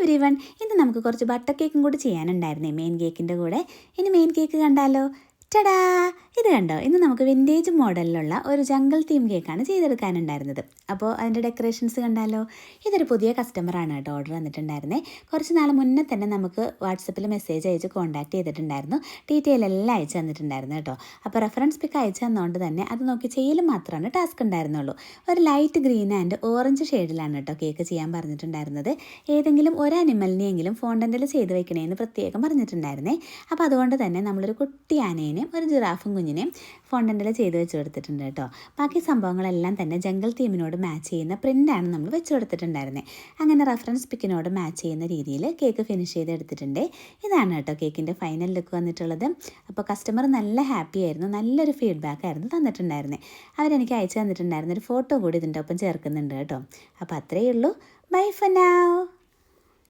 Everyone, ഇന്ന് നമുക്ക് കുറച്ച് ബട്ടർ കേക്കും കൂടി ചെയ്യാനുണ്ടായിരുന്നേ മെയിൻ കേക്കിൻ്റെ കൂടെ. ഇനി മെയിൻ കേക്ക് കണ്ടാലോ? ടടാ! ഇത് കണ്ടോ, ഇന്ന് നമുക്ക് വിൻറ്റേജ് മോഡലിലുള്ള ഒരു ജംഗിൾ തീം കേക്കാണ് ചെയ്തെടുക്കാനുണ്ടായിരുന്നത്. അപ്പോൾ അതിൻ്റെ ഡെക്കറേഷൻസ് കണ്ടാലോ? ഇതൊരു പുതിയ കസ്റ്റമറാണ് കേട്ടോ ഓർഡർ വന്നിട്ടുണ്ടായിരുന്നേ. കുറച്ച് നാൾ മുന്നേ തന്നെ നമുക്ക് വാട്സപ്പിൽ മെസ്സേജ് അയച്ച് കോൺടാക്ട് ചെയ്തിട്ടുണ്ടായിരുന്നു. ഡീറ്റെയിൽ എല്ലാം അയച്ചു തന്നിട്ടുണ്ടായിരുന്നു കേട്ടോ. അപ്പോൾ റെഫറൻസ് പിക്ക് അയച്ചു തന്നുകൊണ്ട് തന്നെ അത് നോക്കി ചെയ്യലും മാത്രമാണ് ടാസ്ക് ഉണ്ടായിരുന്നുള്ളൂ. ഒരു ലൈറ്റ് ഗ്രീൻ ആൻഡ് ഓറഞ്ച് ഷെയ്ഡിലാണ് കേട്ടോ കേക്ക് ചെയ്യാൻ പറഞ്ഞിട്ടുണ്ടായിരുന്നത്. ഏതെങ്കിലും ഒരു അനിമലിനെയെങ്കിലും ഫോണ്ടൻറ്റിൽ ചെയ്ത് വെക്കണേന്ന് പ്രത്യേകം പറഞ്ഞിട്ടുണ്ടായിരുന്നേ. അപ്പോൾ അതുകൊണ്ട് തന്നെ നമ്മളൊരു കുട്ടി ആനേനെയും ഒരു ജിറാഫും കുഞ്ഞിനെയും ഫോണ്ടൻറ്റിൽ ചെയ്ത് വെച്ച് കൊടുത്തിട്ടുണ്ട് കേട്ടോ. ബാക്കി സംഭവങ്ങളെല്ലാം തന്നെ ജംഗിൾ തീമിനോട് മാച്ച് ചെയ്യുന്ന പ്രിൻ്റാണ് നമ്മൾ വെച്ച് കൊടുത്തിട്ടുണ്ടായിരുന്നത്. അങ്ങനെ റെഫറൻസ് പിക്കിനോട് മാച്ച് ചെയ്യുന്ന രീതിയിൽ കേക്ക് ഫിനിഷ് ചെയ്തെടുത്തിട്ടുണ്ട്. ഇതാണ് കേട്ടോ കേക്കിൻ്റെ ഫൈനൽ ലുക്ക് വന്നിട്ടുള്ളത്. അപ്പോൾ കസ്റ്റമർ നല്ല ഹാപ്പി ആയിരുന്നു, നല്ലൊരു ഫീഡ്ബാക്ക് ആയിരുന്നു തന്നിട്ടുണ്ടായിരുന്നത്. അവരെനിക്ക് അയച്ചു തന്നിട്ടുണ്ടായിരുന്ന ഒരു ഫോട്ടോ കൂടി ഇതിൻ്റെ ഒപ്പം ചേർക്കുന്നുണ്ട് കേട്ടോ. അപ്പോൾ അത്രയേ ഉള്ളൂ. Bye for now.